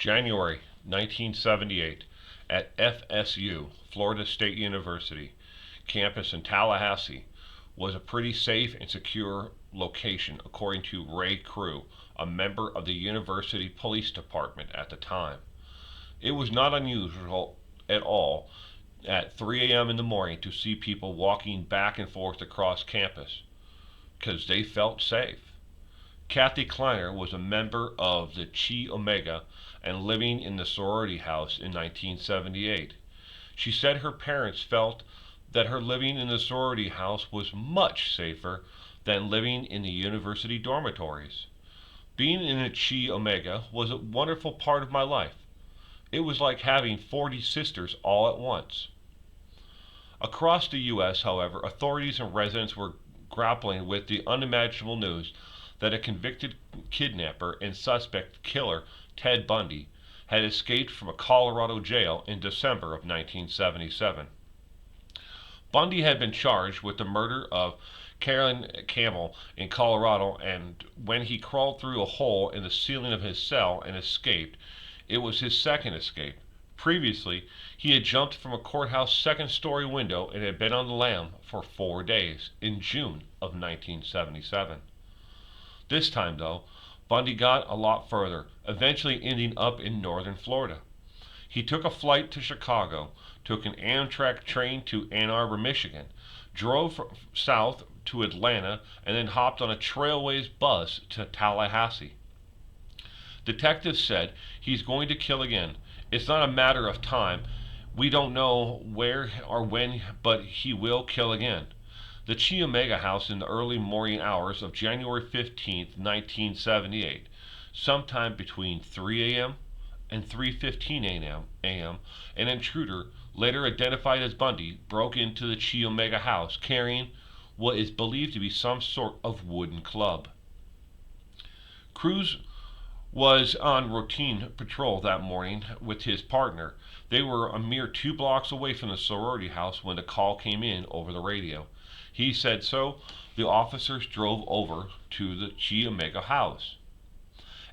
January 1978 at FSU, Florida State University, campus in Tallahassee, was a pretty safe and secure location, according to Ray Crew, a member of the university police department at the time. It was not unusual at all at 3 a.m. in the morning to see people walking back and forth across campus because they felt safe. Kathy Kleiner was a member of the Chi Omega and living in the sorority house in 1978. She said her parents felt that her living in the sorority house was much safer than living in the university dormitories. Being in a Chi Omega was a wonderful part of my life. It was like having 40 sisters all at once. Across the U.S., however, authorities and residents were grappling with the unimaginable news that a convicted kidnapper and suspect killer, Ted Bundy, had escaped from a Colorado jail in December of 1977. Bundy had been charged with the murder of Karen Chandler in Colorado, and when he crawled through a hole in the ceiling of his cell and escaped, it was his second escape. Previously, he had jumped from a courthouse second-story window and had been on the lam for 4 days in June of 1977. This time, though, Bundy got a lot further, eventually ending up in northern Florida. He took a flight to Chicago, took an Amtrak train to Ann Arbor, Michigan, drove south to Atlanta, and then hopped on a Trailways bus to Tallahassee. Detectives said he's going to kill again. It's not a matter of time. We don't know where or when, but he will kill again. The Chi Omega house in the early morning hours of January 15, 1978, sometime between 3 a.m. and 3:15 a.m., an intruder, later identified as Bundy, broke into the Chi Omega house carrying what is believed to be some sort of wooden club. Cruz was on routine patrol that morning with his partner. They were a mere 2 blocks away from the sorority house when the call came in over the radio. He said so. The officers drove over to the Chi Omega house.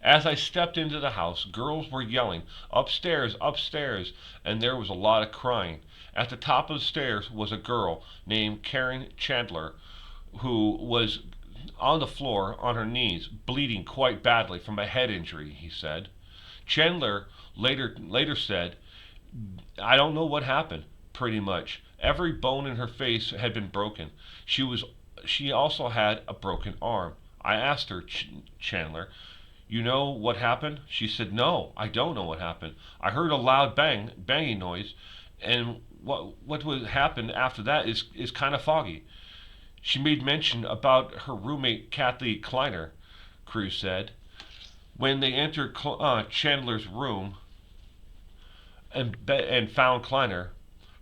As I stepped into the house, girls were yelling, "Upstairs, upstairs," and there was a lot of crying. At the top of the stairs was a girl named Karen Chandler who was on the floor on her knees, bleeding quite badly from a head injury, he said. Chandler later said, "I don't know what happened, pretty much. Every bone in her face had been broken. She also had a broken arm." I asked her, Chandler, "You know what happened?" She said, "No, I don't know what happened. I heard a loud banging noise, and what would happen after that is kind of foggy." She made mention about her roommate Kathy Kleiner, Cruz said. When they entered Chandler's room and found Kleiner,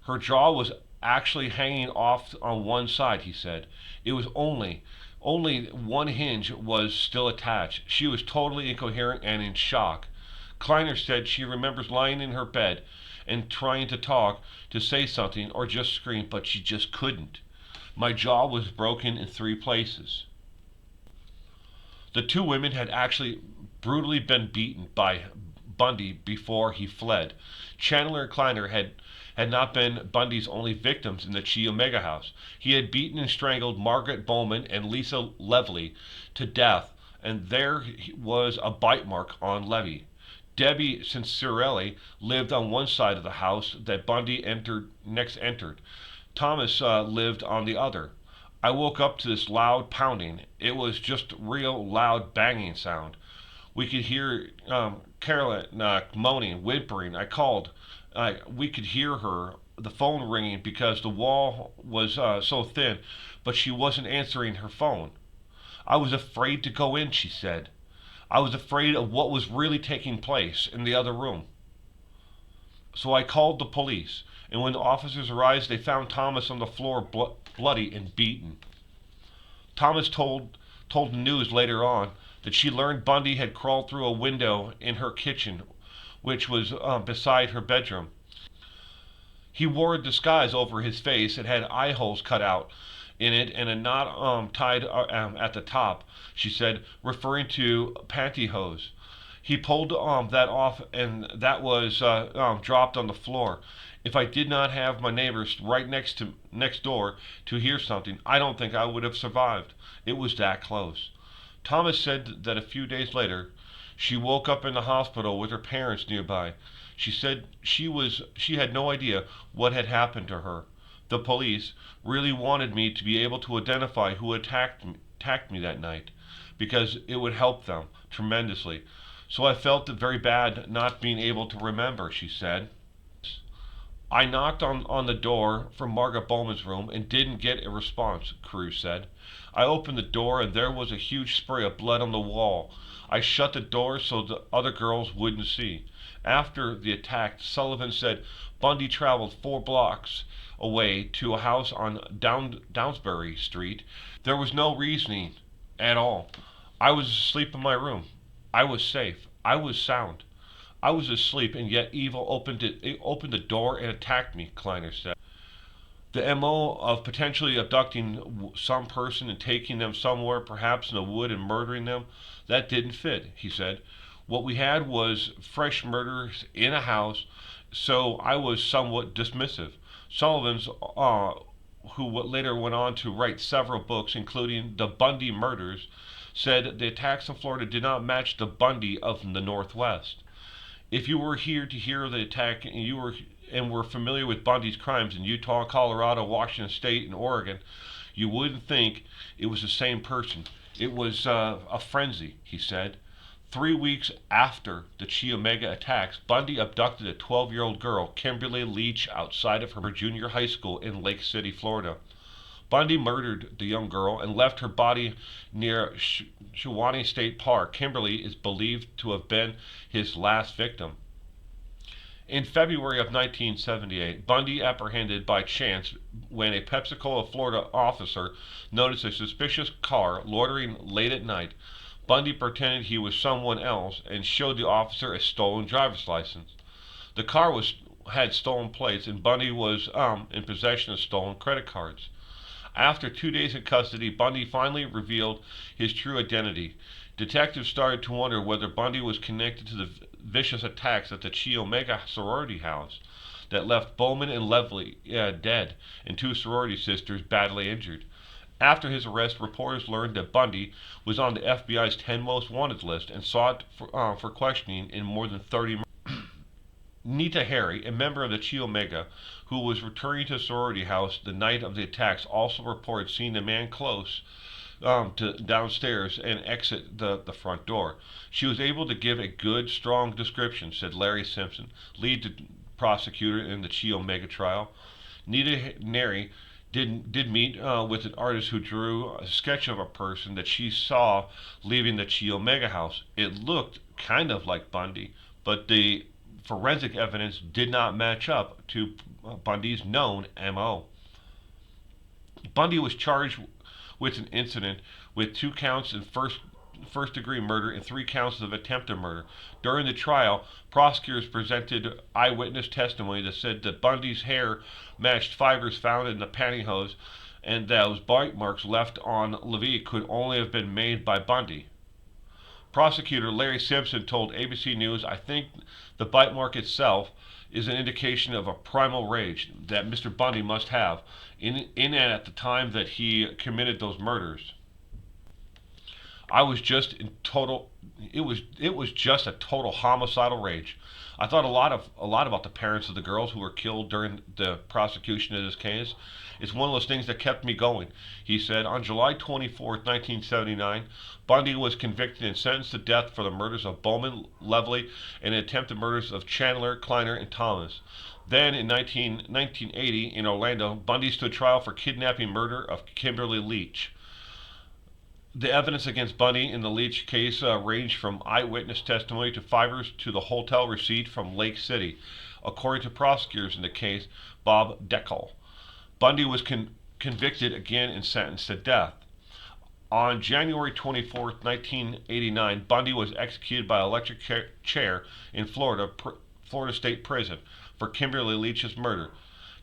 her jaw was actually hanging off on one side, he said. It was only one hinge was still attached. She was totally incoherent and in shock. Kleiner said she remembers lying in her bed and trying to talk, to say something, or just scream, but she just couldn't. My jaw was broken in 3 places. The 2 women had actually brutally been beaten by Bundy before he fled. Chandler and Kleiner had not been Bundy's only victims in the Chi Omega house. He had beaten and strangled Margaret Bowman and Lisa Levy to death, and there was a bite mark on Levy. Debbie Cincerelli lived on one side of the house that Bundy next entered. Thomas lived on the other. I woke up to this loud pounding. It was just real loud banging sound. We could hear Carolyn moaning, whimpering. I called. We could hear her, the phone ringing because the wall was so thin, but she wasn't answering her phone. I was afraid to go in, she said. I was afraid of what was really taking place in the other room. So I called the police, and when the officers arrived, they found Thomas on the floor, bloody and beaten. Thomas told the news later on that she learned Bundy had crawled through a window in her kitchen, which was beside her bedroom. He wore a disguise over his face and had eye holes cut out in it and a knot tied at the top, she said, referring to pantyhose. He pulled that off, and that was dropped on the floor. If I did not have my neighbors right next door to hear something, I don't think I would have survived. It was that close. Thomas said that a few days later, she woke up in the hospital with her parents nearby. She said she had no idea what had happened to her. The police really wanted me to be able to identify who attacked me that night because it would help them tremendously. So I felt very bad not being able to remember, she said. I knocked on the door from Margaret Bowman's room and didn't get a response, Cruz said. I opened the door and there was a huge spray of blood on the wall. I shut the door so the other girls wouldn't see. After the attack, Sullivan said Bundy traveled 4 blocks away to a house on Downsbury Street. There was no reasoning at all. I was asleep in my room. I was safe. I was sound. I was asleep, and yet evil opened the door and attacked me, Kleiner said. The MO of potentially abducting some person and taking them somewhere, perhaps in the wood, and murdering them, that didn't fit, he said. What we had was fresh murders in a house, so I was somewhat dismissive. Sullivan's, who later went on to write several books, including The Bundy Murders, said the attacks in Florida did not match the Bundy of the Northwest. If you were here to hear the attack and were familiar with Bundy's crimes in Utah, Colorado, Washington State, and Oregon, you wouldn't think it was the same person. It was a frenzy, he said. 3 weeks after the Chi Omega attacks, Bundy abducted a 12-year-old girl, Kimberly Leach, outside of her junior high school in Lake City, Florida. Bundy murdered the young girl and left her body near Shawnee State Park. Kimberly is believed to have been his last victim. In February of 1978, Bundy apprehended by chance when a Pensacola, Florida officer noticed a suspicious car loitering late at night. Bundy pretended he was someone else and showed the officer a stolen driver's license. The car had stolen plates, and Bundy was in possession of stolen credit cards. After 2 days in custody, Bundy finally revealed his true identity. Detectives started to wonder whether Bundy was connected to the vicious attacks at the Chi Omega sorority house that left Bowman and Levy dead and 2 sorority sisters badly injured. After his arrest, reporters learned that Bundy was on the FBI's 10 most wanted list and sought for questioning in more than 30 murders. Nita Harry, a member of the Chi Omega, who was returning to the sorority house the night of the attacks, also reported seeing the man close to downstairs and exit the front door. She was able to give a good, strong description, said Larry Simpson, lead prosecutor in the Chi Omega trial. Nita Harry did meet with an artist who drew a sketch of a person that she saw leaving the Chi Omega house. It looked kind of like Bundy, but the forensic evidence did not match up to Bundy's known MO. Bundy was charged with an incident with 2 counts of first-degree murder and 3 counts of attempted murder. During the trial, prosecutors presented eyewitness testimony that said that Bundy's hair matched fibers found in the pantyhose and those bite marks left on Levy could only have been made by Bundy. Prosecutor Larry Simpson told ABC News, I think the bite mark itself is an indication of a primal rage that Mr. Bundy must have in and at the time that he committed those murders. I was just in total. It was just a total homicidal rage. I thought a lot about the parents of the girls who were killed during the prosecution of this case. It's one of those things that kept me going. He said on July 24th, 1979, Bundy was convicted and sentenced to death for the murders of Bowman, Levy, and the attempted murders of Chandler, Kleiner, and Thomas. Then in 1980 in Orlando, Bundy stood trial for kidnapping murder of Kimberly Leach. The evidence against Bundy in the Leach case ranged from eyewitness testimony to fibers to the hotel receipt from Lake City, according to prosecutors in the case, Bob Deckel. Bundy was convicted again and sentenced to death. On January 24, 1989, Bundy was executed by electric chair in Florida State Prison for Kimberly Leach's murder.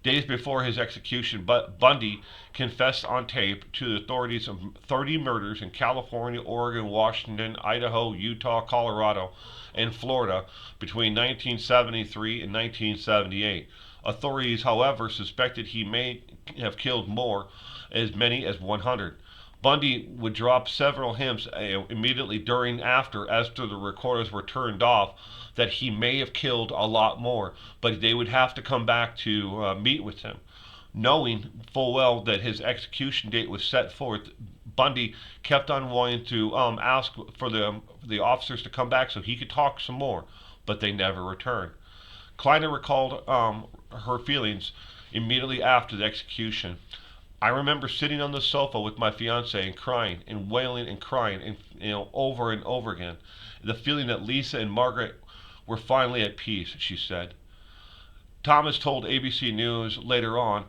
Days before his execution, Bundy confessed on tape to the authorities of 30 murders in California, Oregon, Washington, Idaho, Utah, Colorado, and Florida between 1973 and 1978. Authorities, however, suspected he may have killed more, as many as 100. Bundy would drop several hints immediately during after the recorders were turned off that he may have killed a lot more, but they would have to come back to meet with him. Knowing full well that his execution date was set forth, Bundy kept on wanting to ask for the officers to come back so he could talk some more, but they never returned. Kleiner recalled her feelings immediately after the execution. I remember sitting on the sofa with my fiance and crying and wailing and crying and over and over again. The feeling that Lisa and Margaret were finally at peace, she said. Thomas told ABC News later on,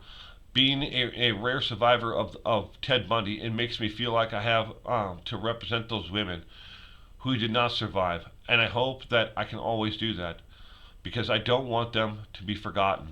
being a rare survivor of Ted Bundy, it makes me feel like I have to represent those women who did not survive, and I hope that I can always do that because I don't want them to be forgotten.